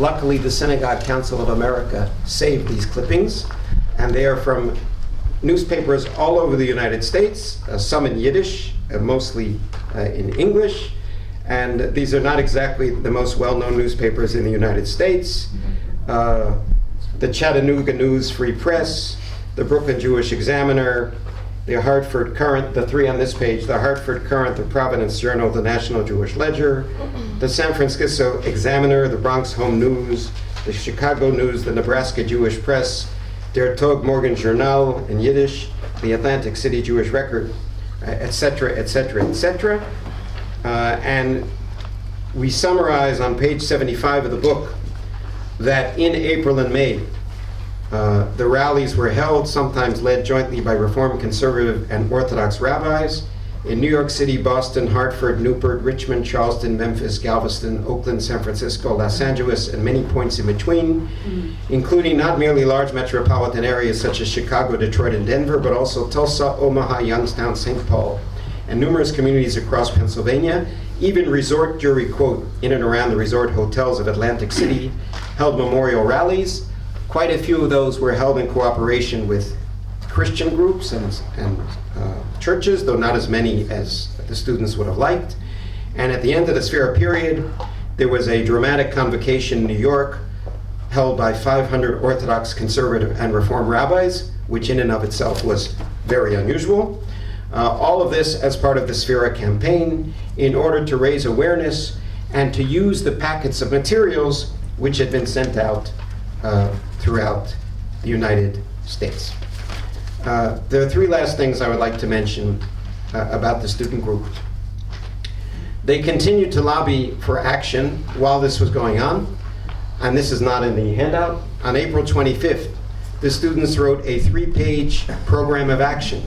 Luckily, the Synagogue Council of America saved these clippings, and they are from newspapers all over the United States, some in Yiddish, mostly in English, and these are not exactly the most well-known newspapers in the United States. The Chattanooga News Free Press, the Brooklyn Jewish Examiner, the Hartford Courant, the three on this page, the Hartford Courant, the Providence Journal, the National Jewish Ledger, the San Francisco Examiner, the Bronx Home News, the Chicago News, the Nebraska Jewish Press, Der Tog Morgen Journal in Yiddish, the Atlantic City Jewish Record, etc., etc., etc. And we summarize on page 75 of the book that in April and May, the rallies were held, sometimes led jointly by Reform, Conservative, and Orthodox rabbis in New York City, Boston, Hartford, Newport, Richmond, Charleston, Memphis, Galveston, Oakland, San Francisco, Los Angeles, and many points in between, including not merely large metropolitan areas such as Chicago, Detroit, and Denver, but also Tulsa, Omaha, Youngstown, St. Paul, and numerous communities across Pennsylvania. Even resort jury, quote, in and around the resort hotels of Atlantic City held memorial rallies. Quite a few of those were held in cooperation with Christian groups and churches, though not as many as the students would have liked. And at the end of the Sphera period, there was a dramatic convocation in New York held by 500 Orthodox, Conservative, and Reform rabbis, which in and of itself was very unusual. All of this as part of the Sphera campaign in order to raise awareness and to use the packets of materials which had been sent out throughout the United States. There are three last things I would like to mention about the student group. They continued to lobby for action while this was going on, and this is not in the handout. On April 25th, the students wrote a 3-page program of action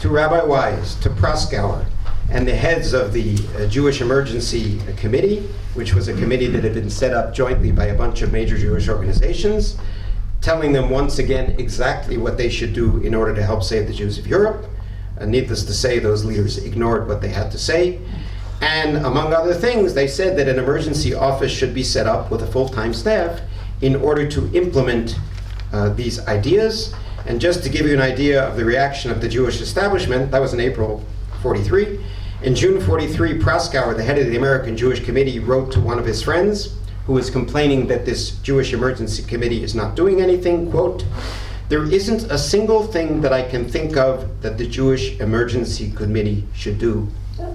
to Rabbi Wise, to Proskauer, and the heads of the Jewish Emergency Committee, which was a committee that had been set up jointly by a bunch of major Jewish organizations, telling them once again exactly what they should do in order to help save the Jews of Europe. Needless to say, those leaders ignored what they had to say. And among other things, they said that an emergency office should be set up with a full-time staff in order to implement these ideas. And just to give you an idea of the reaction of the Jewish establishment, that was in April 43. In June 43, Proskauer, the head of the American Jewish Committee, wrote to one of his friends who was complaining that this Jewish Emergency Committee is not doing anything, quote, "There isn't a single thing that I can think of that the Jewish Emergency Committee should do,"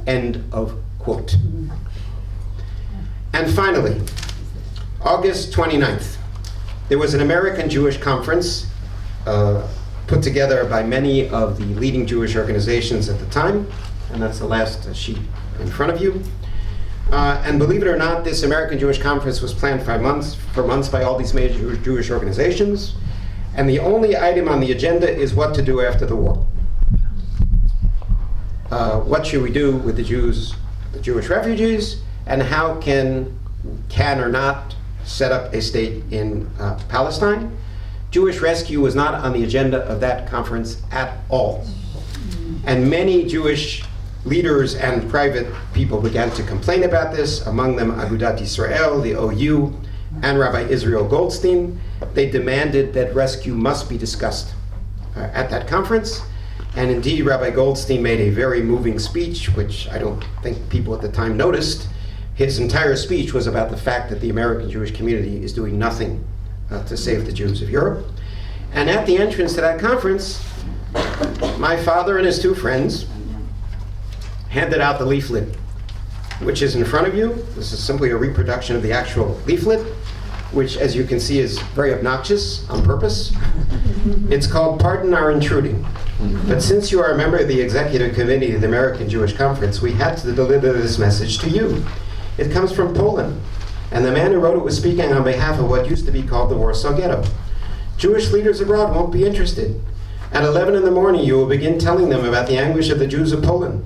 end of quote. And finally, August 29th, there was an American Jewish conference put together by many of the leading Jewish organizations at the time, and that's the last sheet in front of you. And believe it or not, this American Jewish Conference was planned for months by all these major Jewish organizations. And the only item on the agenda is what to do after the war. What should we do with the Jews, the Jewish refugees, and how can or not set up a state in Palestine? Jewish rescue was not on the agenda of that conference at all. And many Jewish leaders and private people began to complain about this, among them Agudat Yisrael, the OU, and Rabbi Israel Goldstein. They demanded that rescue must be discussed at that conference. And indeed, Rabbi Goldstein made a very moving speech, which I don't think people at the time noticed. His entire speech was about the fact that the American Jewish community is doing nothing to save the Jews of Europe. And at the entrance to that conference, my father and his two friends handed out the leaflet, which is in front of you. This is simply a reproduction of the actual leaflet, which, as you can see, is very obnoxious on purpose. It's called Pardon Our Intruding. But since you are a member of the Executive Committee of the American Jewish Conference, we had to deliver this message to you. It comes from Poland, and the man who wrote it was speaking on behalf of what used to be called the Warsaw Ghetto. Jewish leaders abroad won't be interested. At 11 in the morning, you will begin telling them about the anguish of the Jews of Poland.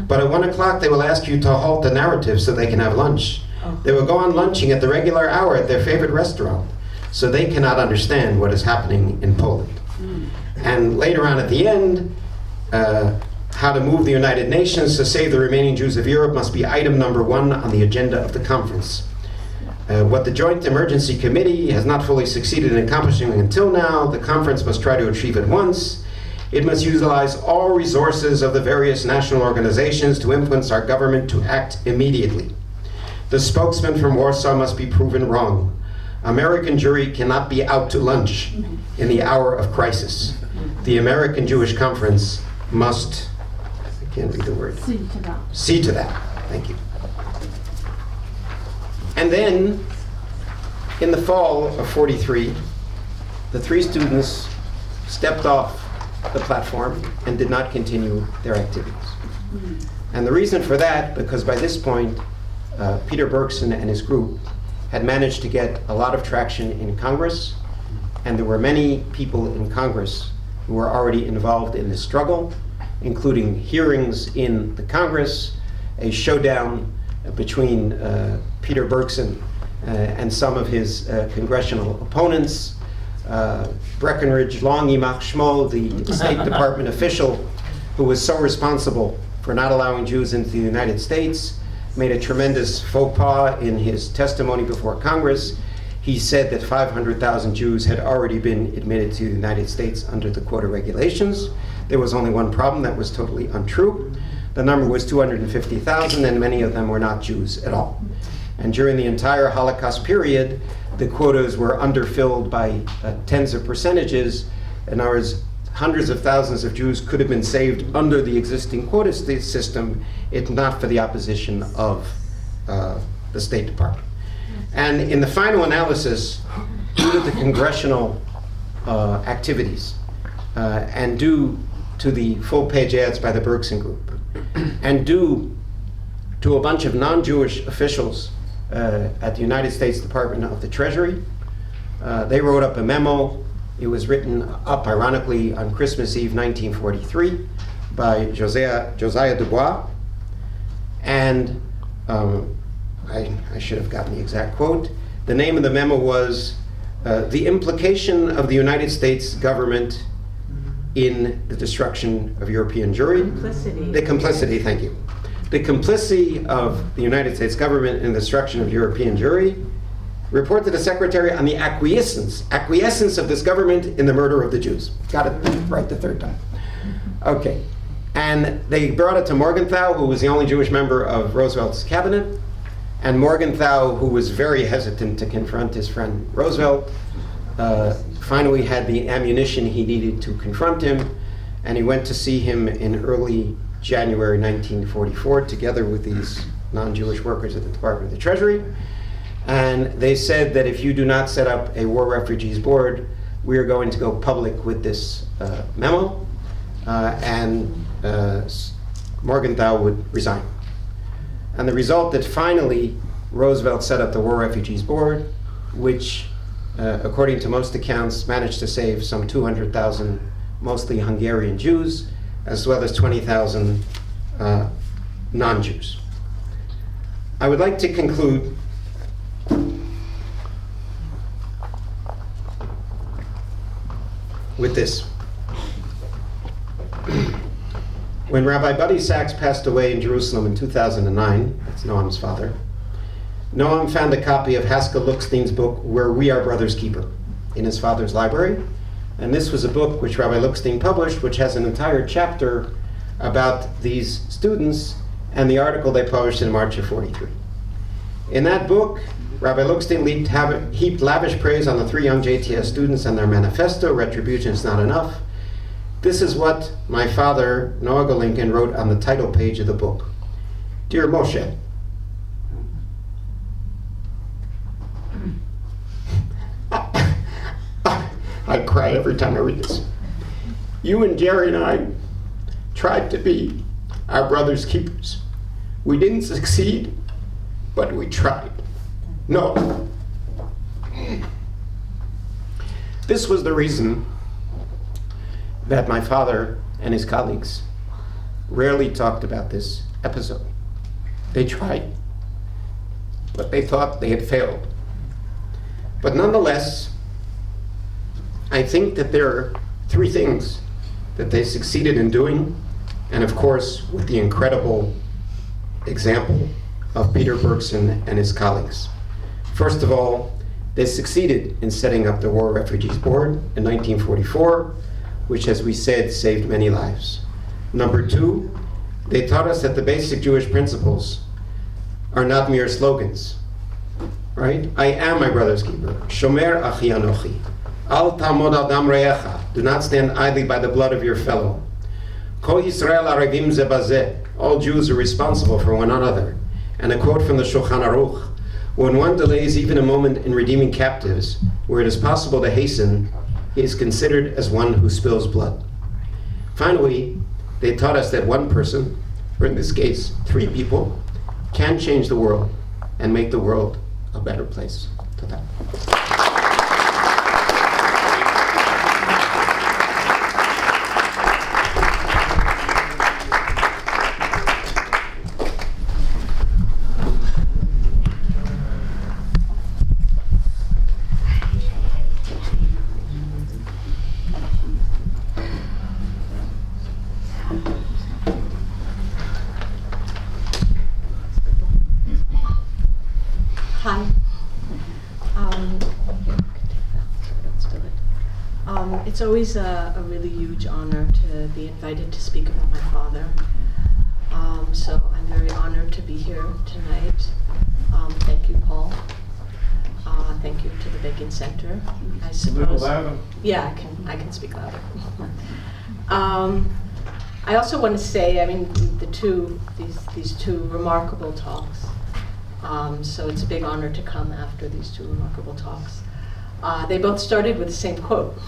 But at 1 o'clock, they will ask you to halt the narrative so they can have lunch. They will go on lunching at the regular hour at their favorite restaurant, so they cannot understand what is happening in Poland. And later on at the end, how to move the United Nations to save the remaining Jews of Europe must be item number 1 on the agenda of the conference. What the Joint Emergency Committee has not fully succeeded in accomplishing until now, the conference must try to achieve at once. It must utilize all resources of the various national organizations to influence our government to act immediately. The spokesman from Warsaw must be proven wrong. American Jewry cannot be out to lunch in the hour of crisis. The American Jewish Conference must, I can't read the word. See to that. Thank you. And then, in the fall of '43, the three students stepped off the platform and did not continue their activities. And the reason for that, because by this point, Peter Bergson and his group had managed to get a lot of traction in Congress, and there were many people in Congress who were already involved in this struggle, including hearings in the Congress, a showdown between Peter Bergson and some of his congressional opponents. Breckinridge Long Ymach Shmuel, the State Department official who was so responsible for not allowing Jews into the United States, made a tremendous faux pas in his testimony before Congress. He said that 500,000 Jews had already been admitted to the United States under the quota regulations. There was only one problem: that was totally untrue. The number was 250,000, and many of them were not Jews at all. And during the entire Holocaust period, the quotas were underfilled by tens of percentages. In other words, hundreds of thousands of Jews could have been saved under the existing quota system if not for the opposition of the State Department. And in the final analysis, due to the congressional activities and due to the full-page ads by the Bergson Group, and due to a bunch of non-Jewish officials at the United States Department of the Treasury, they wrote up a memo. It was written up, ironically, on Christmas Eve 1943 by Josiah Dubois. And I should have gotten the exact quote. The name of the memo was The Implication of the United States Government in the Destruction of European Jewry. The complicity, thank you. The complicity of the United States government in the destruction of European Jewry. Report to the Secretary on the acquiescence of this government in the murder of the Jews. Got it right the third time. Okay. And they brought it to Morgenthau, who was the only Jewish member of Roosevelt's cabinet. And Morgenthau, who was very hesitant to confront his friend Roosevelt, finally had the ammunition he needed to confront him. And he went to see him in early January 1944, together with these non-Jewish workers at the Department of the Treasury. And they said that if you do not set up a War Refugees Board, we are going to go public with this memo, and Morgenthau would resign. And the result that finally Roosevelt set up the War Refugees Board, which, according to most accounts, managed to save some 200,000 mostly Hungarian Jews, as well as 20,000 non-Jews. I would like to conclude with this. When Rabbi Buddy Sachs passed away in Jerusalem in 2009, that's Noam's father, Noam found a copy of Haskell Lookstein's book, Were We Our Brother's Keeper, in his father's library. And this was a book which Rabbi Lookstein published, which has an entire chapter about these students and the article they published in March of '43. In that book, Rabbi Lookstein heaped lavish praise on the three young JTS students and their manifesto, Retribution is Not Enough. This is what my father, Noah Golinkin, wrote on the title page of the book. Dear Moshe, I cry every time I read this. You and Jerry and I tried to be our brother's keepers. We didn't succeed, but we tried. No. This was the reason that my father and his colleagues rarely talked about this episode. They tried, but they thought they had failed. But nonetheless, I think that there are three things that they succeeded in doing, and of course, with the incredible example of Peter Bergson and his colleagues. First of all, they succeeded in setting up the War Refugees Board in 1944, which, as we said, saved many lives. Number two, they taught us that the basic Jewish principles are not mere slogans, right? I am my brother's keeper. Shomer achi anochi. Al tamod al dam re'echa. Do not stand idly by the blood of your fellow. Kol Yisrael arevim ze bazeh. All Jews are responsible for one another. And a quote from the Shulchan Aruch: when one delays even a moment in redeeming captives, where it is possible to hasten, he is considered as one who spills blood. Finally, they taught us that one person, or in this case, 3 people, can change the world and make the world a better place. Todah. Hi. It's always a really huge honor to be invited to speak about my father. So I'm very honored to be here tonight. Thank you, Paul. Thank you to the Bergson Center. I suppose. A little louder. Yeah, I can speak louder. I also want to say, I mean, these two remarkable talks. So it's a big honor to come after these 2 remarkable talks. They both started with the same quote.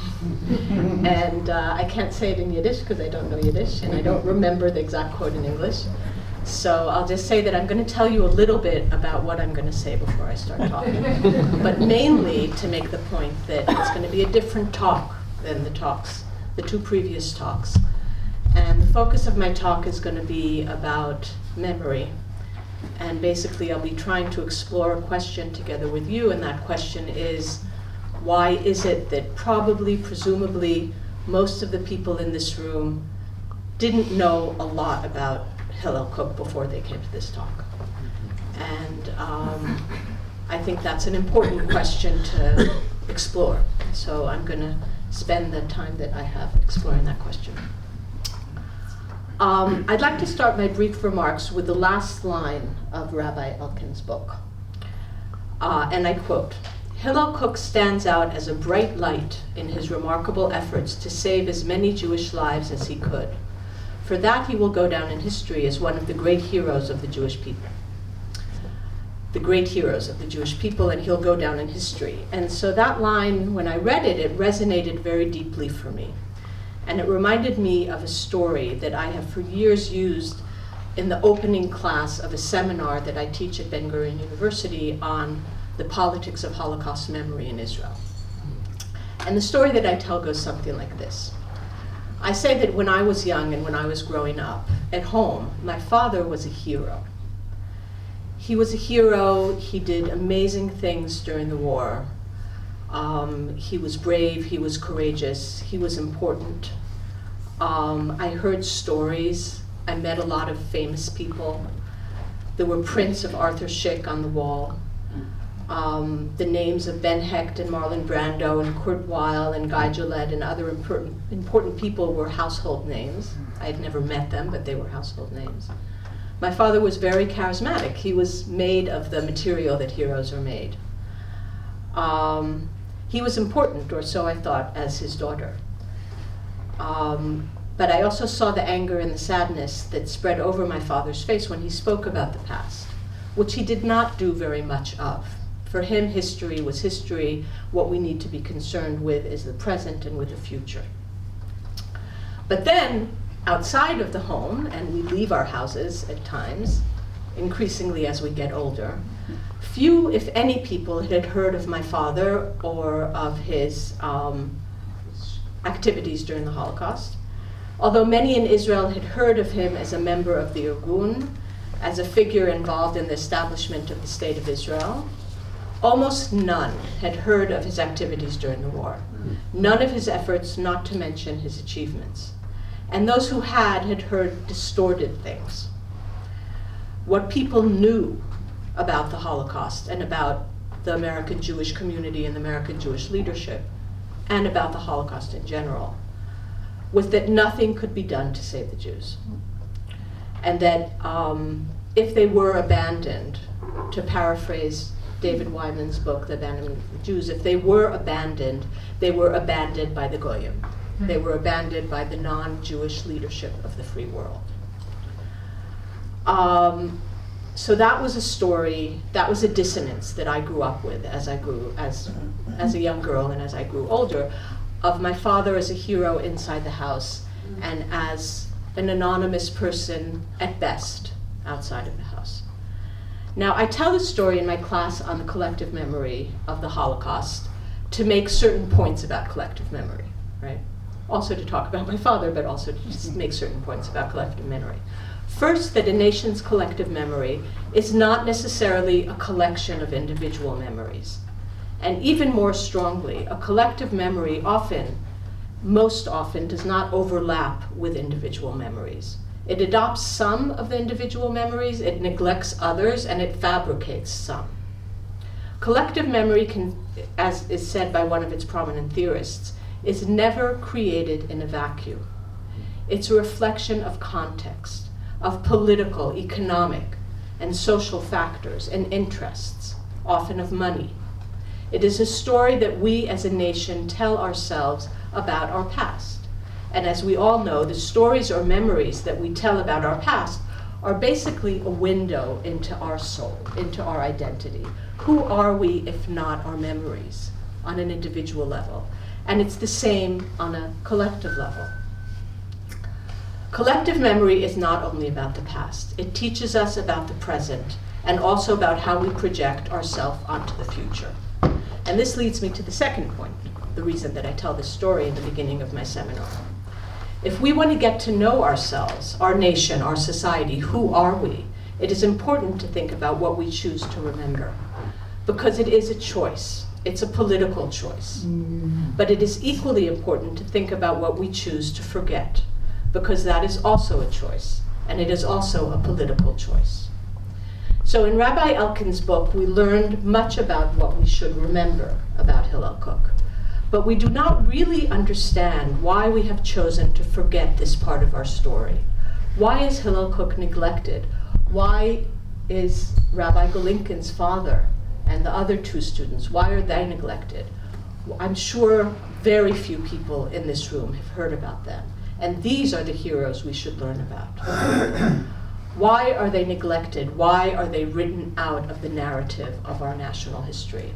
And I can't say it in Yiddish because I don't know Yiddish, and I don't remember the exact quote in English. So I'll just say that I'm going to tell you a little bit about what I'm going to say before I start talking. But mainly to make the point that it's going to be a different talk than the 2 previous talks. And the focus of my talk is going to be about memory. And basically, I'll be trying to explore a question together with you, and that question is, why is it that probably, presumably, most of the people in this room didn't know a lot about Hillel Koch before they came to this talk? And I think that's an important question to explore. So I'm going to spend the time that I have exploring that question. I'd like to start my brief remarks with the last line of Rabbi Elkins' book. And I quote, "Hillel Koch stands out as a bright light in his remarkable efforts to save as many Jewish lives as he could. For that he will go down in history as one of the great heroes of the Jewish people." The great heroes of the Jewish people, and he'll go down in history. And so that line, when I read it, it resonated very deeply for me. And it reminded me of a story that I have for years used in the opening class of a seminar that I teach at Ben-Gurion University on the politics of Holocaust memory in Israel. And the story that I tell goes something like this. I say that when I was young and when I was growing up, at home, my father was a hero. He was a hero. He did amazing things during the war. He was brave, he was courageous, he was important. I heard stories. I met a lot of famous people. There were prints of Arthur Schick on the wall. The names of Ben Hecht and Marlon Brando and Kurt Weill and Guy Gillette and other important people were household names. I had never met them, but they were household names. My father was very charismatic. He was made of the material that heroes are made. He was important, or so I thought, as his daughter. But I also saw the anger and the sadness that spread over my father's face when he spoke about the past, which he did not do very much of. For him, history was history. What we need to be concerned with is the present and with the future. But then, outside of the home, and we leave our houses at times, increasingly as we get older, few, if any, people had heard of my father or of his activities during the Holocaust. Although many in Israel had heard of him as a member of the Irgun, as a figure involved in the establishment of the State of Israel, almost none had heard of his activities during the war. None of his efforts, not to mention his achievements. And those who had heard distorted things. What people knew about the Holocaust and about the American Jewish community and the American Jewish leadership, and about the Holocaust in general, was that nothing could be done to save the Jews. And that if they were abandoned, to paraphrase David Wyman's book, The Abandonment of the Jews, if they were abandoned by the Goyim. They were abandoned by the non-Jewish leadership of the free world. So that was a story, that was a dissonance that I grew up with as I grew, as a young girl and as I grew older, of my father as a hero inside the house and as an anonymous person at best outside of the house. Now, I tell this story in my class on the collective memory of the Holocaust to make certain points about collective memory, right? Also to talk about my father, but also to just make certain points about collective memory. First, that a nation's collective memory is not necessarily a collection of individual memories. And even more strongly, a collective memory most often does not overlap with individual memories. It adopts some of the individual memories, it neglects others, and it fabricates some. Collective memory can, as is said by one of its prominent theorists, is never created in a vacuum. It's a reflection of context, of political, economic, and social factors and interests, often of money. It is a story that we as a nation tell ourselves about our past. And as we all know, the stories or memories that we tell about our past are basically a window into our soul, into our identity. Who are we if not our memories on an individual level? And it's the same on a collective level. Collective memory is not only about the past. It teaches us about the present and also about how we project ourselves onto the future. And this leads me to the second point, the reason that I tell this story in the beginning of my seminar. If we want to get to know ourselves, our nation, our society, who are we, it is important to think about what we choose to remember. Because it is a choice. It's a political choice. But it is equally important to think about what we choose to forget, because that is also a choice, and it is also a political choice. So in Rabbi Elkins' book, we learned much about what we should remember about Hillel Kook. But we do not really understand why we have chosen to forget this part of our story. Why is Hillel Kook neglected? Why is Rabbi Golinkin's father and the other two students, why are they neglected? I'm sure very few people in this room have heard about them. And these are the heroes we should learn about. Why are they neglected? Why are they written out of the narrative of our national history?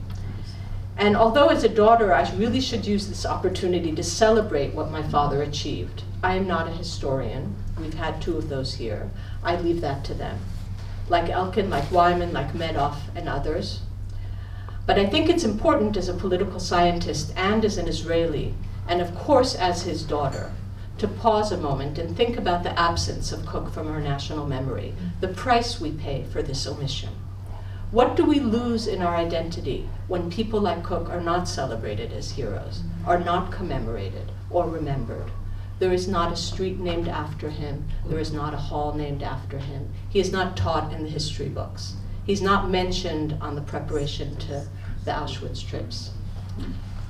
And although as a daughter, I really should use this opportunity to celebrate what my father achieved. I am not a historian. We've had two of those here. I leave that to them. Like Elkin, like Wyman, like Medoff, and others. But I think it's important as a political scientist and as an Israeli, and of course as his daughter, to pause a moment and think about the absence of Kook from our national memory, the price we pay for this omission. What do we lose in our identity when people like Kook are not celebrated as heroes, are not commemorated or remembered? There is not a street named after him. There is not a hall named after him. He is not taught in the history books. He's not mentioned on the preparation to the Auschwitz trips.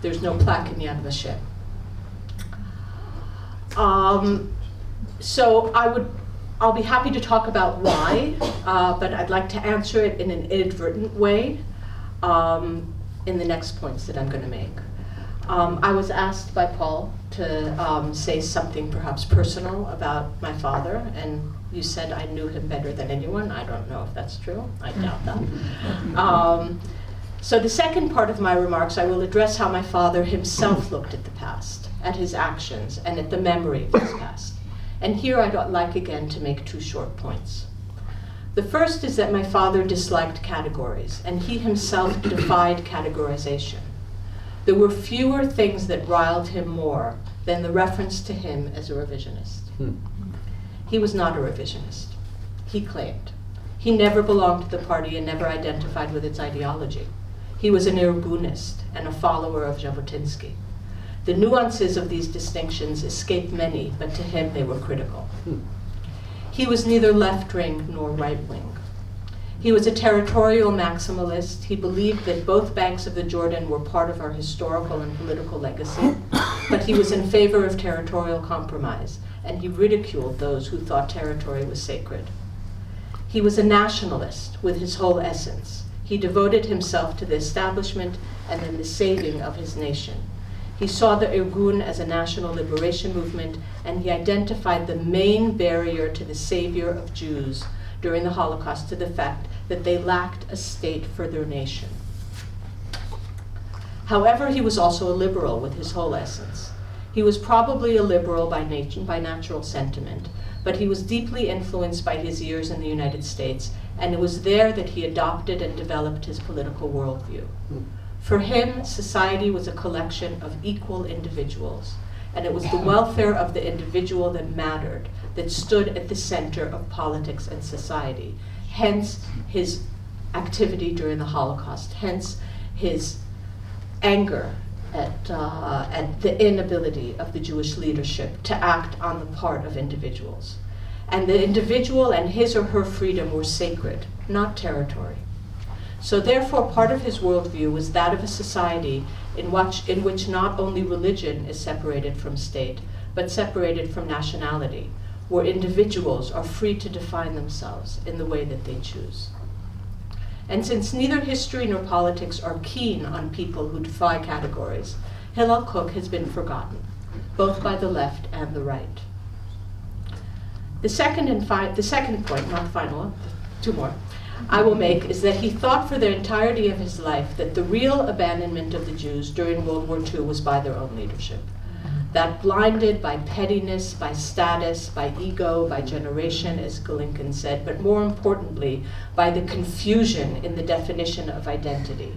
There's no plaque in Yad Vashem. So I'll be happy to talk about why, but I'd like to answer it in an inadvertent way in the next points that I'm going to make. I was asked by Paul to say something perhaps personal about my father, and you said I knew him better than anyone. I don't know if that's true. I doubt that. So the second part of my remarks, I will address how my father himself looked at the past, at his actions, and at the memory of his past. And here I'd like again to make two short points. The first is that my father disliked categories, and he himself defied categorization. There were fewer things that riled him more than the reference to him as a revisionist. He was not a revisionist, he claimed. He never belonged to the party and never identified with its ideology. He was an irgunist and a follower of Jabotinsky. The nuances of these distinctions escaped many, but to him they were critical. He was neither left-wing nor right-wing. He was a territorial maximalist. He believed that both banks of the Jordan were part of our historical and political legacy, but he was in favor of territorial compromise, and he ridiculed those who thought territory was sacred. He was a nationalist with his whole essence. He devoted himself to the establishment and then the saving of his nation. He saw the Irgun as a national liberation movement, and he identified the main barrier to the savior of Jews during the Holocaust to the fact that they lacked a state for their nation. However, he was also a liberal with his whole essence. He was probably a liberal by natural sentiment, but he was deeply influenced by his years in the United States, and it was there that he adopted and developed his political worldview. For him, society was a collection of equal individuals, and it was the welfare of the individual that mattered, that stood at the center of politics and society. Hence his activity during the Holocaust, hence his anger at the inability of the Jewish leadership to act on the part of individuals. And the individual and his or her freedom were sacred, not territory. So therefore, part of his worldview was that of a society in which not only religion is separated from state, but separated from nationality, where individuals are free to define themselves in the way that they choose. And since neither history nor politics are keen on people who defy categories, Hillel Koch has been forgotten, both by the left and the right. The second point, not final, two more, I will make is that he thought for the entirety of his life that the real abandonment of the Jews during World War II was by their own leadership. That blinded by pettiness, by status, by ego, by generation, as Lincoln said, but more importantly, by the confusion in the definition of identity,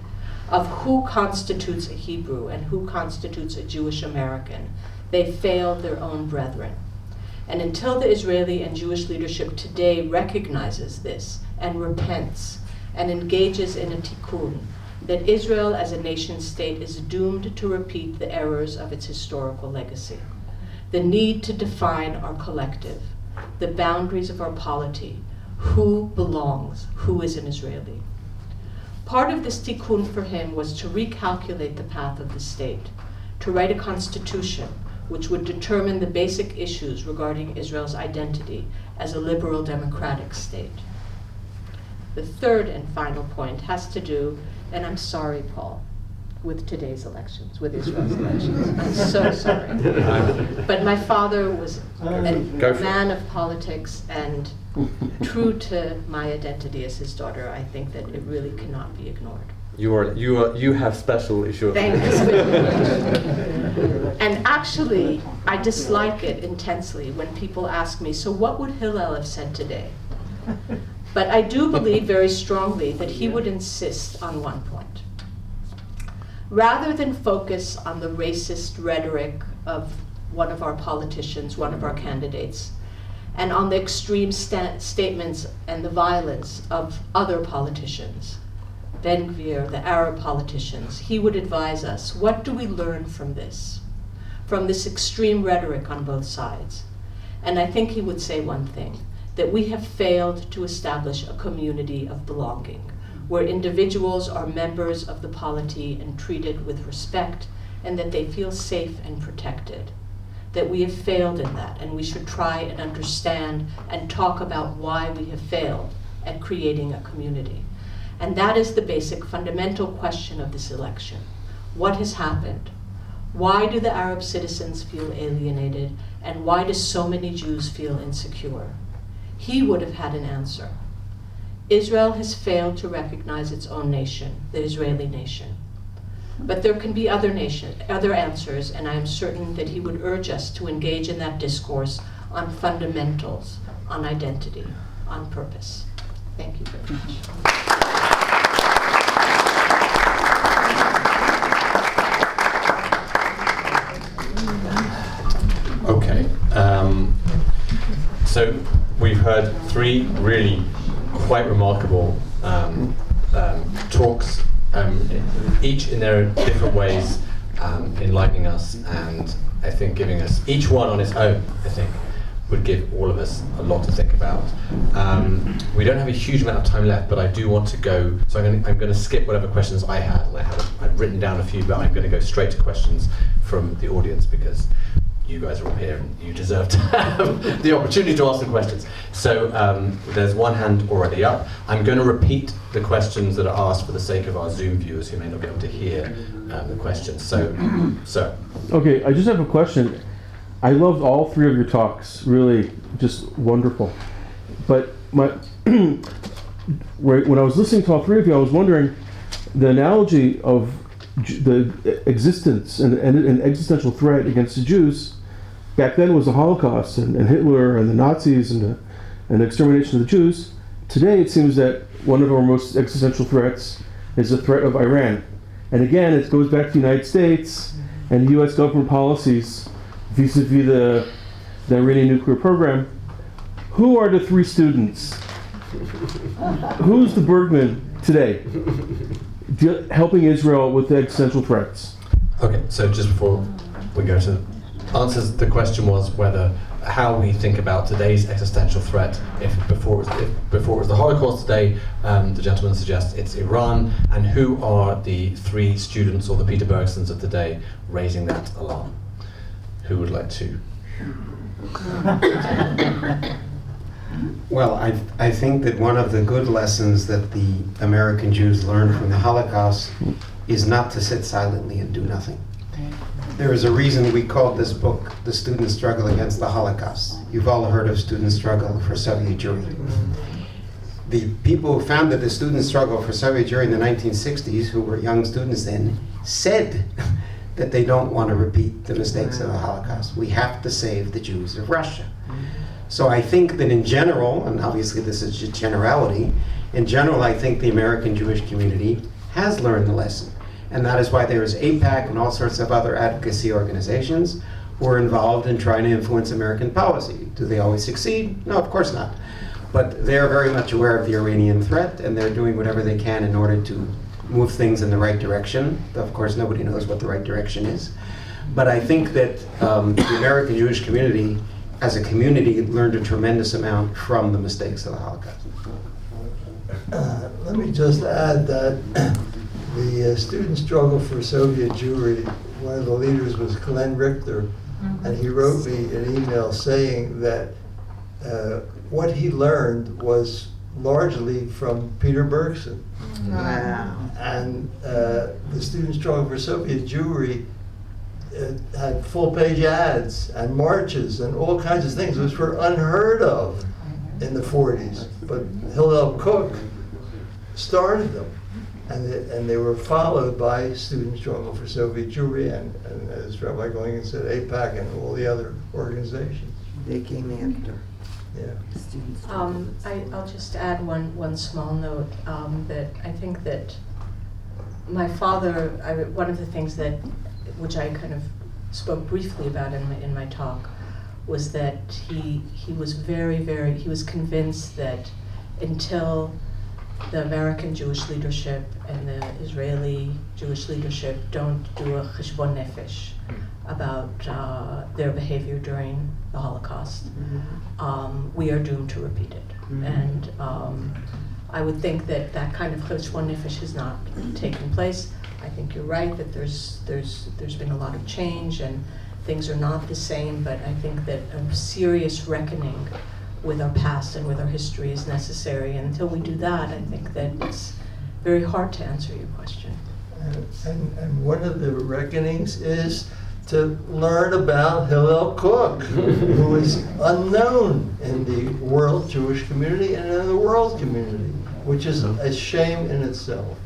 of who constitutes a Hebrew and who constitutes a Jewish American. They failed their own brethren. And until the Israeli and Jewish leadership today recognizes this and repents and engages in a tikkun, that Israel as a nation state is doomed to repeat the errors of its historical legacy. The need to define our collective, the boundaries of our polity, who belongs, who is an Israeli. Part of this tikkun for him was to recalculate the path of the state, to write a constitution which would determine the basic issues regarding Israel's identity as a liberal democratic state. The third and final point has to do, and I'm sorry, Paul, with today's elections, with Israel's elections. I'm so sorry. But my father was a man of politics, and true to my identity as his daughter, I think that it really cannot be ignored. You have special issue. Thanks. And actually, I dislike it intensely when people ask me, so what would Hillel have said today? But I do believe very strongly that he would insist on one point. Rather than focus on the racist rhetoric of one of our politicians, one of our candidates, and on the extreme statements and the violence of other politicians, Ben Gvir, the Arab politicians, he would advise us, what do we learn from this extreme rhetoric on both sides? And I think he would say one thing, that we have failed to establish a community of belonging, where individuals are members of the polity and treated with respect, and that they feel safe and protected. That we have failed in that, and we should try and understand and talk about why we have failed at creating a community. And that is the basic fundamental question of this election. What has happened? Why do the Arab citizens feel alienated, and why do so many Jews feel insecure? He would have had an answer. Israel has failed to recognize its own nation, the Israeli nation. But there can be other answers, and I am certain that he would urge us to engage in that discourse on fundamentals, on identity, on purpose. Thank you very much. Okay. So we've heard three really quite remarkable talks, each in their different ways enlightening us, and I think giving us, each one on its own, I think, would give all of us a lot to think about. We don't have a huge amount of time left, but I do want to go, so I'm going to skip whatever questions I had, and I'd written down a few, but I'm going to go straight to questions from the audience because you guys are all here and you deserve to have the opportunity to ask the questions. So there's one hand already up. I'm going to repeat the questions that are asked for the sake of our Zoom viewers who may not be able to hear the questions. So. Okay, I just have a question. I loved all three of your talks, really just wonderful. But when I was listening to all three of you, I was wondering the analogy of the existence and an existential threat against the Jews back then was the Holocaust and Hitler and the Nazis and the extermination of the Jews. Today it seems that one of our most existential threats is the threat of Iran. And again, it goes back to the United States and U.S. government policies vis-a-vis the Iranian nuclear program. Who are the three students? Who's the Bergman today helping Israel with the existential threats? Okay, so just before we go to answers, the question was how we think about today's existential threat. If before it was the Holocaust today, the gentleman suggests it's Iran, and who are the three students or the Peter Bergsons of today raising that alarm? Who would like to? Well, I think that one of the good lessons that the American Jews learned from the Holocaust is not to sit silently and do nothing. There is a reason we called this book The Student Struggle Against the Holocaust. You've all heard of Student Struggle for Soviet Jewry. The people who founded the Student Struggle for Soviet Jewry in the 1960s, who were young students then, said that they don't want to repeat the mistakes of the Holocaust. We have to save the Jews of Russia. So I think that in general, and obviously this is just generality, in general I think the American Jewish community has learned the lesson. And that is why there is AIPAC and all sorts of other advocacy organizations who are involved in trying to influence American policy. Do they always succeed? No, of course not. But they're very much aware of the Iranian threat, and they're doing whatever they can in order to move things in the right direction. Of course, nobody knows what the right direction is. But I think that the American Jewish community, as a community, learned a tremendous amount from the mistakes of the Holocaust. Let me just add that the student struggle for Soviet Jewry, one of the leaders was Glenn Richter, and he wrote me an email saying that what he learned was largely from Peter Bergson. Wow. And the student struggle for Soviet Jewry had full-page ads and marches and all kinds of things which were unheard of in the 40s. But Hillel Koch started them, and they were followed by Student Struggle for Soviet Jewry and as Rabbi Elkins said, AIPAC and all the other organizations. They came after. Yeah. Students. I'll just add one small note, that I think that my father, one of the things which I kind of spoke briefly about in my talk, was that he was he was convinced that until the American Jewish leadership and the Israeli Jewish leadership don't do a cheshbon nefesh about their behavior during the Holocaust, we are doomed to repeat it. And I would think that kind of cheshbon nefesh has not taken place. I think you're right that there's been a lot of change and things are not the same, but I think that a serious reckoning with our past and with our history is necessary. And until we do that, I think that it's very hard to answer your question. And one of the reckonings is to learn about Hillel Koch, who is unknown in the world Jewish community and in the world community, which is a shame in itself.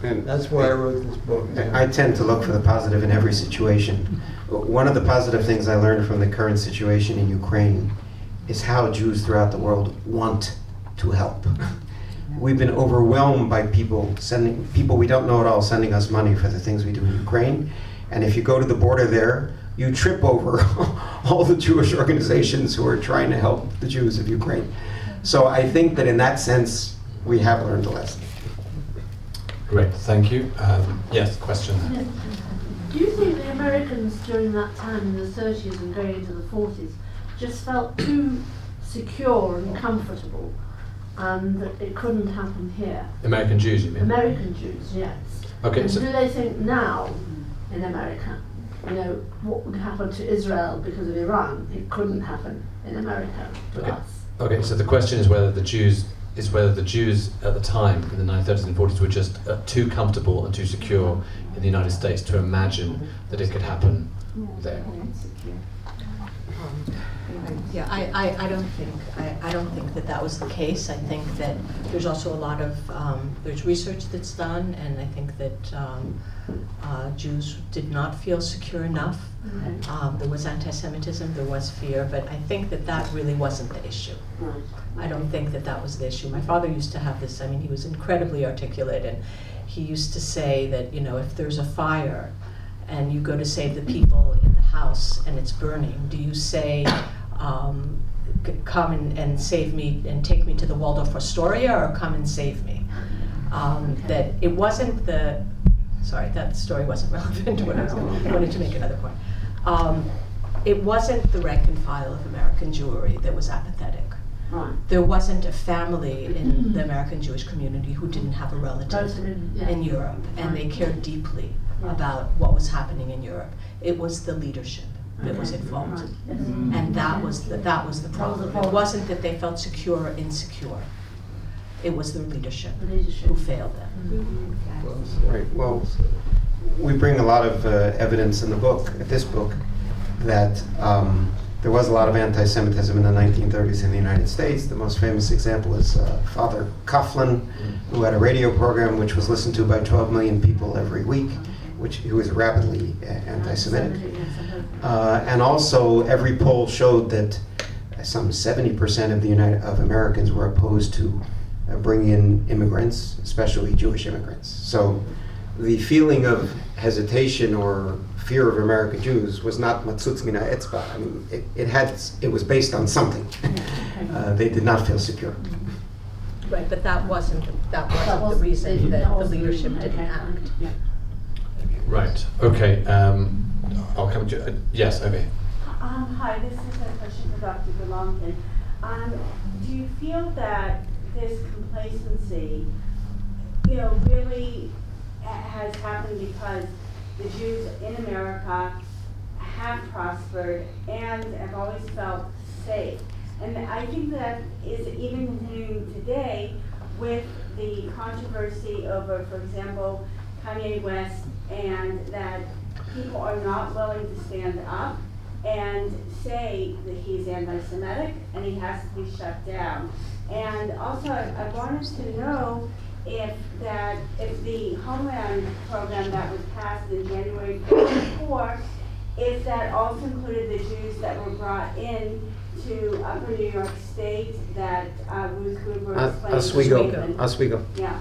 And that's why I wrote this book. I tend to look for the positive in every situation. One of the positive things I learned from the current situation in Ukraine is how Jews throughout the world want to help. We've been overwhelmed by people we don't know at all sending us money for the things we do in Ukraine. And if you go to the border there, you trip over all the Jewish organizations who are trying to help the Jews of Ukraine. So I think that in that sense, we have learned a lesson. Great, thank you. Yes, question. Do you think the Americans during that time in the 30s and going into the 40s just felt too secure and comfortable, and that it couldn't happen here. American Jews, you mean? American Jews, yes. Okay, And so do they think now in America, what would happen to Israel because of Iran? It couldn't happen in America to Okay. us. okay, so the question is whether the Jews at the time in the 1930s and 40s were just too comfortable and too secure in the United States to imagine that it could happen there. Yeah, I don't think that was the case. I think that there's also a lot of there's research that's done, and I think that Jews did not feel secure enough. There was anti-Semitism, there was fear, but I think that really wasn't the issue. I don't think that was the issue. My father used to have this. I mean, he was incredibly articulate, and he used to say that if there's a fire and you go to save the people in the house and it's burning, do you say, come and save me and take me to the Waldorf Astoria, or come and save me? That it wasn't sorry, that story wasn't relevant to what I wanted to make another point. It wasn't the rank and file of American Jewry that was apathetic. There wasn't a family in the American Jewish community who didn't have a relative in Europe, and they cared deeply about what was happening in Europe. It was the leadership that was at fault, and that was the problem. It wasn't that they felt secure or insecure. It was the leadership who failed them. Right. Well, we bring a lot of evidence in this book, that there was a lot of anti-Semitism in the 1930s in the United States. The most famous example is Father Coughlin, who had a radio program which was listened to by 12 million people every week, who was rapidly anti-Semitic. And also, every poll showed that some 70% of Americans were opposed to bringing in immigrants, especially Jewish immigrants. So the feeling of hesitation or fear of American Jews was not matzutz mina etzba. I mean, it was based on something. They did not feel secure. Right, but that wasn't the reason that the leadership didn't act. Right. Okay. I'll come to you. Yes. Okay. Hi, this is a question for Dr. Belonkin. Do you feel that this complacency, really has happened because the Jews in America have prospered and have always felt safe? And I think that is even continuing today with the controversy over, for example, Kanye West, and that people are not willing to stand up and say that he's anti-Semitic and he has to be shut down. And also, I wanted to know if the Homeland program that was passed in January 2004, if that also included the Jews that were brought in to Upper New York State that Ruth Gruber explained. Oswego. Yeah.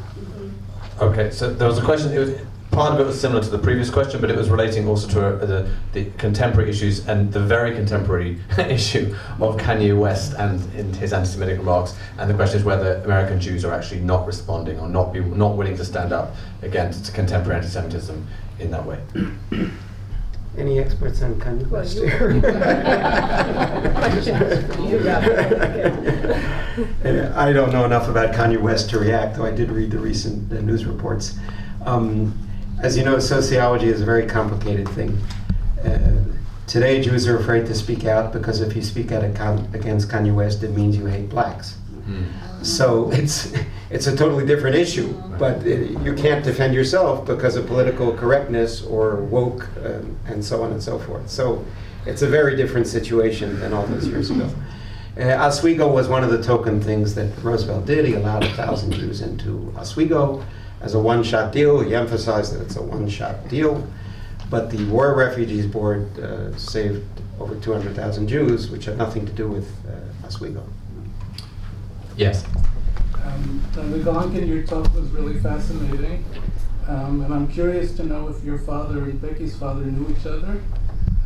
Okay. So there was a question. Part of it was similar to the previous question, but it was relating also to the contemporary issues and the very contemporary issue of Kanye West and in his anti-Semitic remarks. And the question is whether American Jews are actually not responding or not willing to stand up against contemporary anti-Semitism in that way. Any experts on Kanye West? I don't know enough about Kanye West to react, though I did read the recent news reports. As you know, sociology is a very complicated thing. Today, Jews are afraid to speak out because if you speak out against Kanye West, it means you hate blacks. So it's a totally different issue, but you can't defend yourself because of political correctness or woke and so on and so forth. So it's a very different situation than all those years ago. Oswego was one of the token things that Roosevelt did. He allowed 1,000 Jews into Oswego as a one-shot deal. He emphasized that it's a one-shot deal. But the War Refugees Board saved over 200,000 Jews, which had nothing to do with Oswego. Yes. Rabbi Dov, your talk was really fascinating. And I'm curious to know if your father and Becky's father knew each other.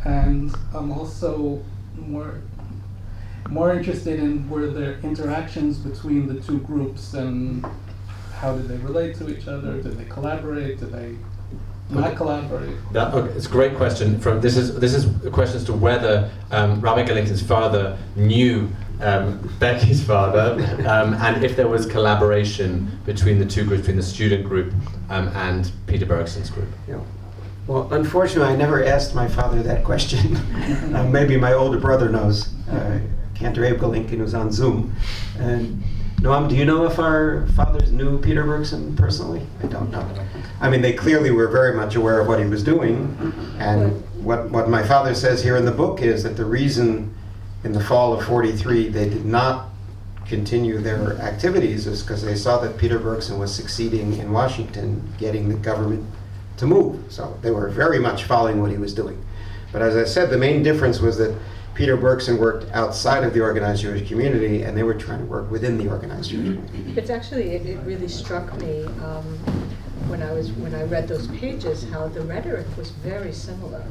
And I'm also more interested in were there interactions between the two groups and how did they relate to each other? Did they collaborate? Did they Not collaborate. Okay, it's a great question. This is a question as to whether Rabbi Dov Elkins' father knew Becky's father, and if there was collaboration between the two groups, between the student group and Peter Bergson's group. Yeah. Well, unfortunately, I never asked my father that question. Maybe my older brother knows, Cantor Abe Lincoln, who's on Zoom. And Noam, do you know if our fathers knew Peter Bergson personally? I don't know. I mean, they clearly were very much aware of what he was doing. And what my father says here in the book is that the reason in the fall of '43 they did not continue their activities is because they saw that Peter Bergson was succeeding in Washington, getting the government to move. So they were very much following what he was doing. But as I said, the main difference was that Peter Bergson worked outside of the organized Jewish community, and they were trying to work within the organized Jewish community. It's actually, it really struck me when I read those pages how the rhetoric was very similar.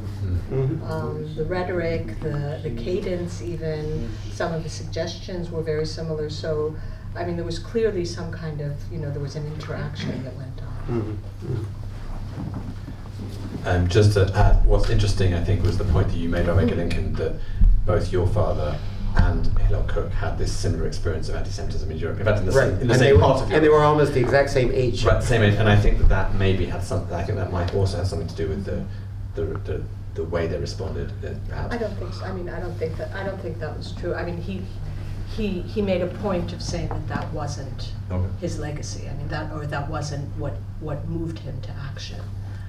Mm-hmm. The rhetoric, the cadence, even some of the suggestions were very similar. So, I mean, there was clearly some kind of, there was an interaction that went on. Mm-hmm. Just to add, what's interesting, I think, was the point that you made, Rabbi Lincoln, that both your father and Hillel Cook had this similar experience of anti-Semitism in Europe. In fact, in the same part of Europe. And they were almost the exact same age. Right, the same age. And I think that maybe had something. I think that might also have something to do with the way they responded. Perhaps. I don't think so. I mean, I don't think that was true. I mean, he made a point of saying that wasn't his legacy. I mean, that wasn't what moved him to action.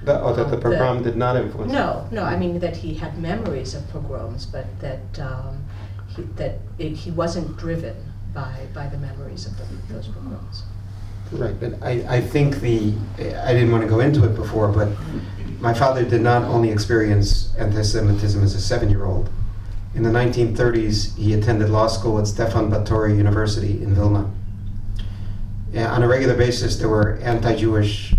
That the pogrom did not influence. No. I mean that he had memories of pogroms, but that he wasn't driven by the memories of those pogroms. Right, but I think I didn't want to go into it before, but my father did not only experience anti-Semitism as a 7-year-old. In the 1930s, he attended law school at Stefan Batory University in Vilna. On a regular basis, there were anti-Jewish,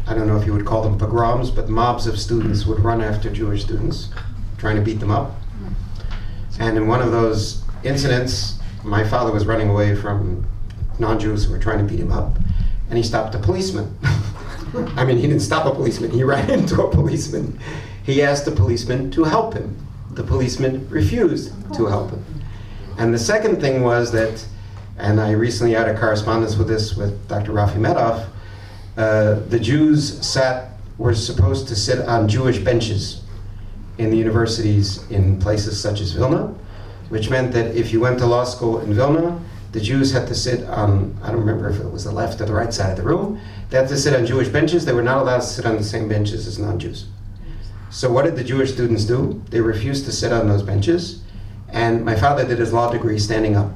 I don't know if you would call them pogroms, but mobs of students would run after Jewish students, trying to beat them up. And in one of those incidents, my father was running away from non-Jews who were trying to beat him up, and he stopped a policeman. I mean, he didn't stop a policeman, he ran into a policeman. He asked the policeman to help him. The policeman refused to help him. And the second thing was that, and I recently had a correspondence with this with Dr. Rafi Medoff, the Jews were supposed to sit on Jewish benches in the universities in places such as Vilna, which meant that if you went to law school in Vilna, the Jews had to sit on, I don't remember if it was the left or the right side of the room, they had to sit on Jewish benches. They were not allowed to sit on the same benches as non-Jews. So what did the Jewish students do? They refused to sit on those benches, and my father did his law degree standing up.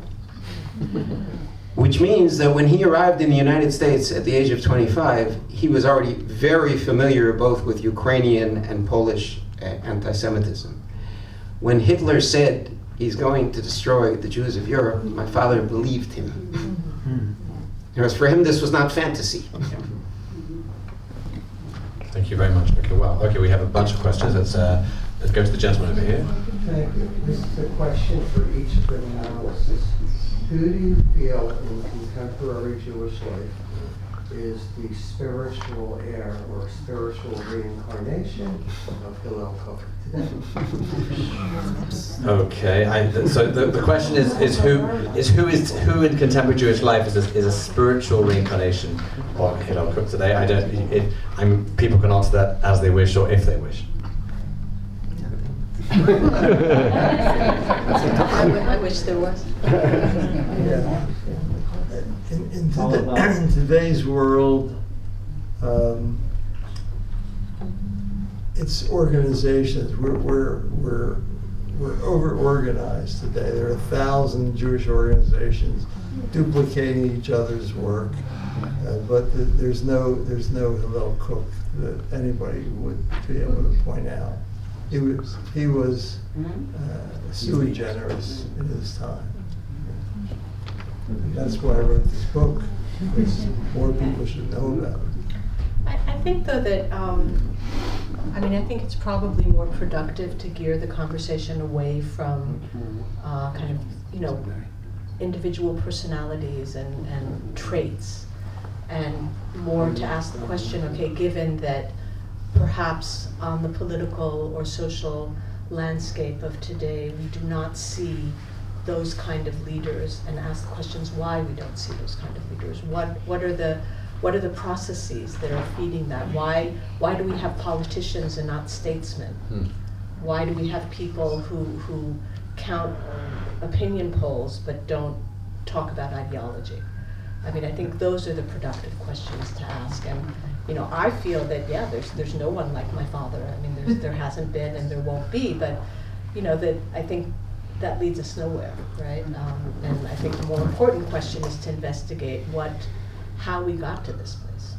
Which means that when he arrived in the United States at the age of 25, he was already very familiar both with Ukrainian and Polish anti-Semitism. When Hitler said he's going to destroy the Jews of Europe, my father believed him. Because for him this was not fantasy. Thank you very much. Okay, we have a bunch of questions. Let's go to the gentleman over here. Thank you. This is a question for each of the panelists. Who do you feel in contemporary Jewish life is the spiritual heir or spiritual reincarnation of Hillel Cook today? Okay, so the question is who in contemporary Jewish life is a spiritual reincarnation of Hillel Cook today? People can answer that as they wish or if they wish. I wish there was. Yeah. In today's world, it's organizations. We're over-organized today. There are 1,000 Jewish organizations duplicating each other's work, but there's no Hillel Cook that anybody would be able to point out. He was sui generis in his time. And that's why I wrote this book, because more people should know about it. I think though that, I think it's probably more productive to gear the conversation away from individual personalities and traits. and more to ask the question, okay, given that perhaps on the political or social landscape of today, we do not see those kind of leaders, and ask the questions why we don't see those kind of leaders. What are the processes that are feeding that? Why do we have politicians and not statesmen? Why do we have people who count opinion polls but don't talk about ideology? I mean, I think those are the productive questions to ask. And I feel that there's no one like my father. I mean, there hasn't been and there won't be. But that I think that leads us nowhere, right? And I think the more important question is to investigate how we got to this place.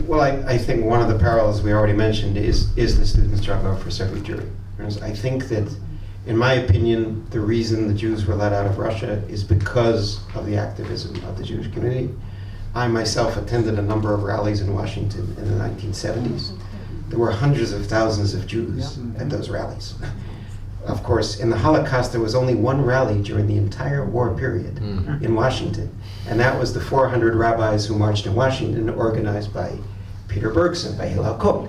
Well, I think one of the parallels we already mentioned is the student struggle for Soviet Jewry. I think that, in my opinion, the reason the Jews were let out of Russia is because of the activism of the Jewish community. I myself attended a number of rallies in Washington in the 1970s. There were hundreds of thousands of Jews at those rallies. Of course, in the Holocaust, there was only one rally during the entire war period in Washington, and that was the 400 rabbis who marched in Washington, organized by Peter Bergson, by Hillel Koch.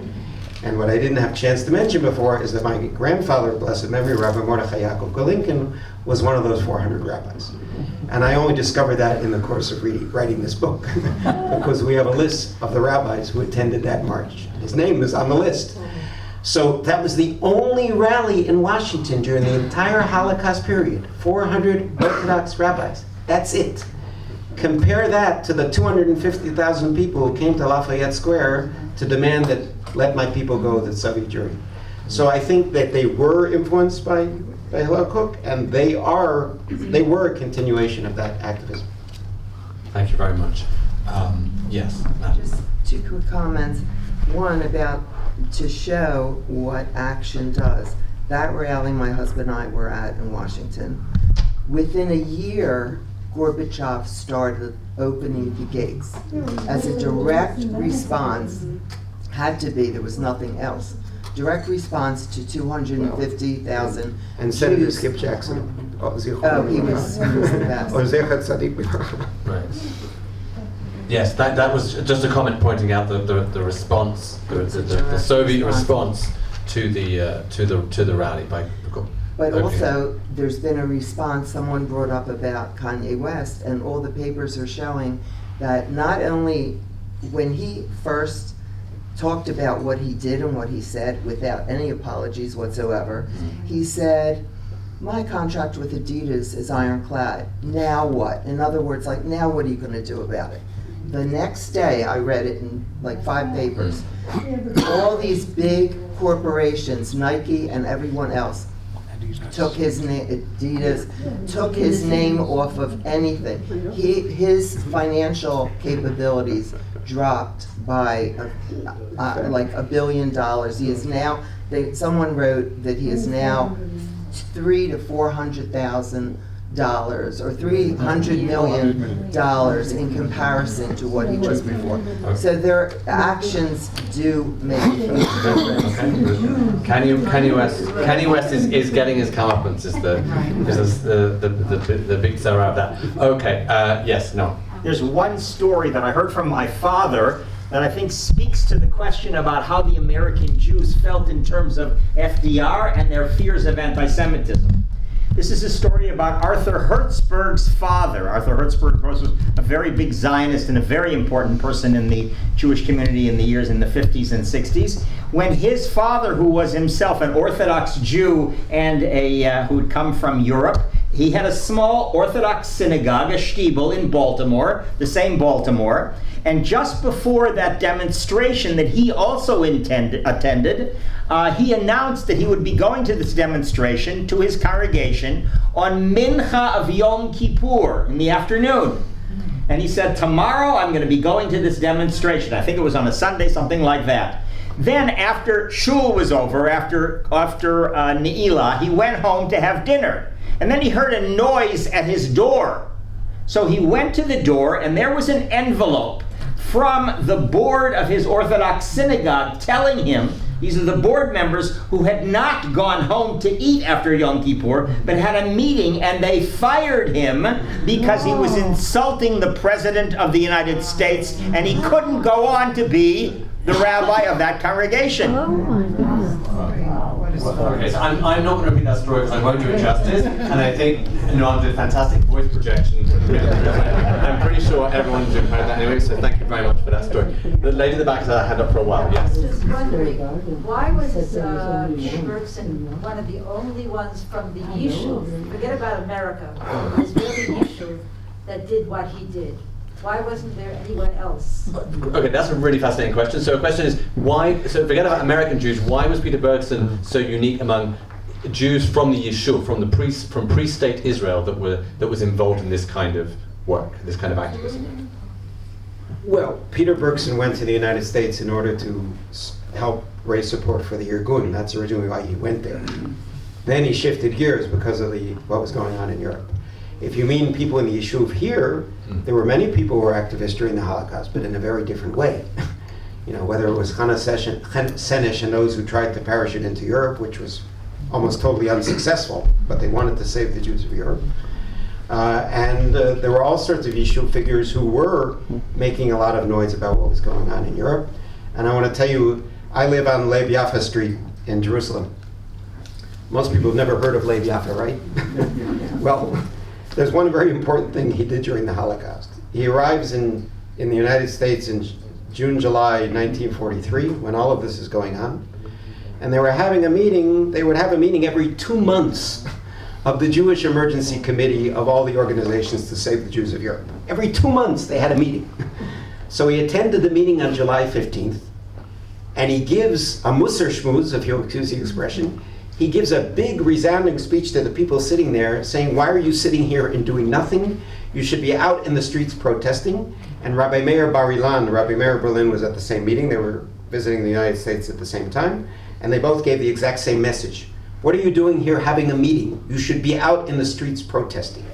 And what I didn't have a chance to mention before is that my grandfather, blessed memory, Rabbi Mordechai Yaakov Golinkin, was one of those 400 rabbis. And I only discovered that in the course of writing this book, because we have a list of the rabbis who attended that march. His name is on the list. So that was the only rally in Washington during the entire Holocaust period. 400 Orthodox rabbis. That's it. Compare that to the 250,000 people who came to Lafayette Square to demand that let my people go to the Soviet Jewry. So I think that they were influenced by Hillel Koch, and they were a continuation of that activism. Thank you very much. Yes, Matt. Just two quick comments. One, about to show what action does. That rally my husband and I were at in Washington, within a year, Gorbachev started opening the gates as a direct response. Had to be, there was nothing else. Direct response to 250,000 And Senator Jews. Skip Jackson. Oh, he was the best. Right. Yes, that was just a comment pointing out the response, the Soviet response to the rally by. But also, there's been a response. Someone brought up about Kanye West, and all the papers are showing that not only when he first talked about what he did and what he said without any apologies whatsoever, he said, my contract with Adidas is ironclad. Now what? In other words, like, now what are you going to do about it? The next day, I read it in like 5 papers. All these big corporations, Nike and everyone else, took his name, Adidas, took his name off of anything. His financial capabilities dropped by like $1 billion. He is now, someone wrote that he is now $300,000 to $400,000 or $300 million in comparison to what he was before. So their actions do make a huge difference. Kanye West is getting his comeuppance. Is the big seller of that? Okay. Yes. No. There's one story that I heard from my father that I think speaks to the question about how the American Jews felt in terms of FDR and their fears of anti-Semitism. This is a story about Arthur Hertzberg's father. Arthur Hertzberg, of course, was a very big Zionist and a very important person in the Jewish community in the years in the 50s and 60s. When his father, who was himself an Orthodox Jew and who had come from Europe, he had a small Orthodox synagogue, a shtibel in Baltimore, the same Baltimore. And just before that demonstration that he also attended, he announced that he would be going to this demonstration to his congregation on Mincha of Yom Kippur in the afternoon. And he said, tomorrow I'm going to be going to this demonstration. I think it was on a Sunday, something like that. Then after shul was over, after Ne'ilah, he went home to have dinner. And then he heard a noise at his door. So he went to the door, and there was an envelope from the board of his Orthodox synagogue telling him These are the board members who had not gone home to eat after Yom Kippur, but had a meeting, and they fired him because he was insulting the President of the United States, and he couldn't go on to be the rabbi of that congregation. Okay, so I'm not going to repeat that story because I won't do it justice, and I think Noam did a fantastic voice projection. I'm pretty sure everyone's heard that anyway, so thank you very much for that story. The lady in the back has had up for a while, yes. I was just wondering, why was Bergson one of the only ones from the Yishuv, forget about America, the Israeli Yishuv, that did what he did? Why wasn't there anyone else? Okay, that's a really fascinating question. So the question is, why, so forget about American Jews, why was Peter Bergson so unique among Jews from the Yishuv, from pre-state Israel that was involved in this kind of work, this kind of activism? Well, Peter Bergson went to the United States in order to help raise support for the Irgun. That's originally why he went there. Then he shifted gears because of what was going on in Europe. If you mean people in the Yishuv here, there were many people who were activists during the Holocaust, but in a very different way. You know, whether it was Chana Senesh and those who tried to parachute into Europe, which was almost totally unsuccessful, but they wanted to save the Jews of Europe. And there were all sorts of Yishuv figures who were making a lot of noise about what was going on in Europe. And I want to tell you, I live on Lev Yaffa Street in Jerusalem. Most people have never heard of Lev Yaffa, right? Well, there's one very important thing he did during the Holocaust. He arrives in the United States in June, July 1943, when all of this is going on. And they were having a meeting, they would have a meeting every 2 months of the Jewish Emergency Committee of all the organizations to save the Jews of Europe. Every 2 months they had a meeting. So he attended the meeting on July 15th, and he gives a Musser Schmooze, if you'll excuse the expression. He gives a big resounding speech to the people sitting there saying, why are you sitting here and doing nothing? You should be out in the streets protesting. And Rabbi Meir Bar-Ilan, Rabbi Meir Berlin was at the same meeting. They were visiting the United States at the same time. And they both gave the exact same message. What are you doing here having a meeting? You should be out in the streets protesting.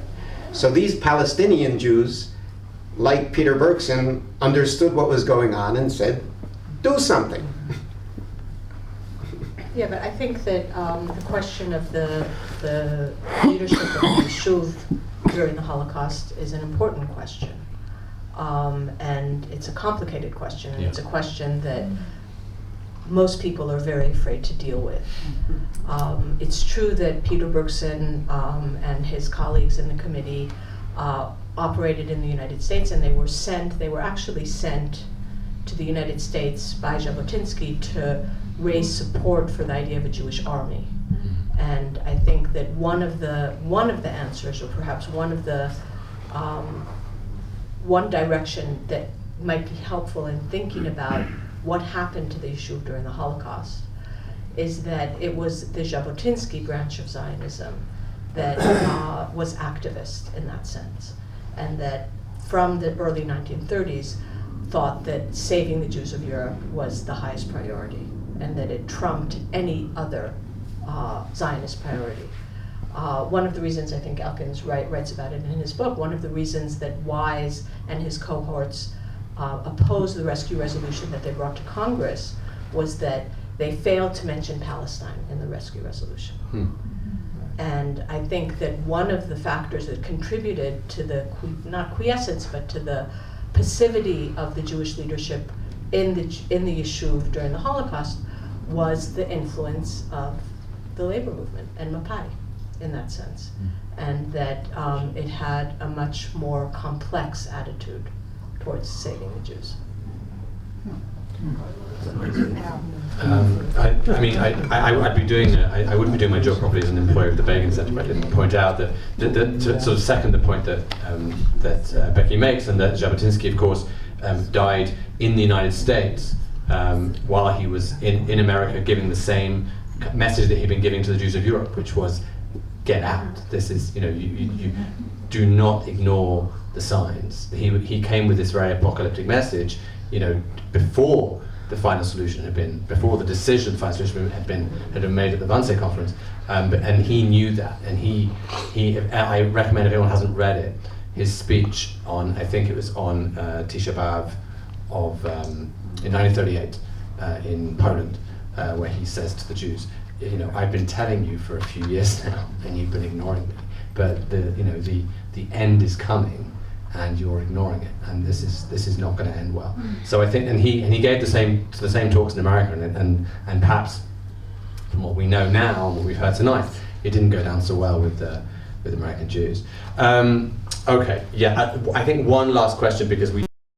So these Palestinian Jews, like Peter Bergson, understood what was going on and said, do something. Yeah, but I think that the question of the leadership of the Yishuv during the Holocaust is an important question. And it's a complicated question, and it's a question that most people are very afraid to deal with. It's true that Peter Bergson and his colleagues in the committee operated in the United States, and they were actually sent to the United States by Jabotinsky to raise support for the idea of a Jewish army. And I think that one of the answers, or perhaps one direction that might be helpful in thinking about what happened to the Yishuv during the Holocaust, is that it was the Jabotinsky branch of Zionism that was activist in that sense, and that from the early 1930s thought that saving the Jews of Europe was the highest priority, and that it trumped any other Zionist priority. One of the reasons, I think Elkins writes about it in his book, one of the reasons that Wise and his cohorts opposed the rescue resolution that they brought to Congress was that they failed to mention Palestine in the rescue resolution. And I think that one of the factors that contributed to the, not quiescence, but to the passivity of the Jewish leadership in the Yishuv during the Holocaust was the influence of the labor movement and Mapai in that sense. And that it had a much more complex attitude towards saving the Jews. I'd be doing. I wouldn't be doing my job properly as an employer of the Begin Center if I didn't point out that to sort of second the point that Becky makes, and that Jabotinsky, of course, died in the United States while he was in America, giving the same message that he'd been giving to the Jews of Europe, which was, get out. This is, you do not ignore the signs. He came with this very apocalyptic message, before the final solution had been, before the decision, the final solution had been made at the Wannsee conference, and he knew that, and I recommend if anyone hasn't read it, his speech on, I think it was on Tisha B'Av in 1938 in Poland, where he says to the Jews, you know, I've been telling you for a few years now, and you've been ignoring me. But the end is coming, and you're ignoring it, and this is not going to end well. So I think, and he gave the same talks in America, and perhaps from what we know now, and what we've heard tonight, it didn't go down so well with American Jews. Okay, yeah, I think one last question, because we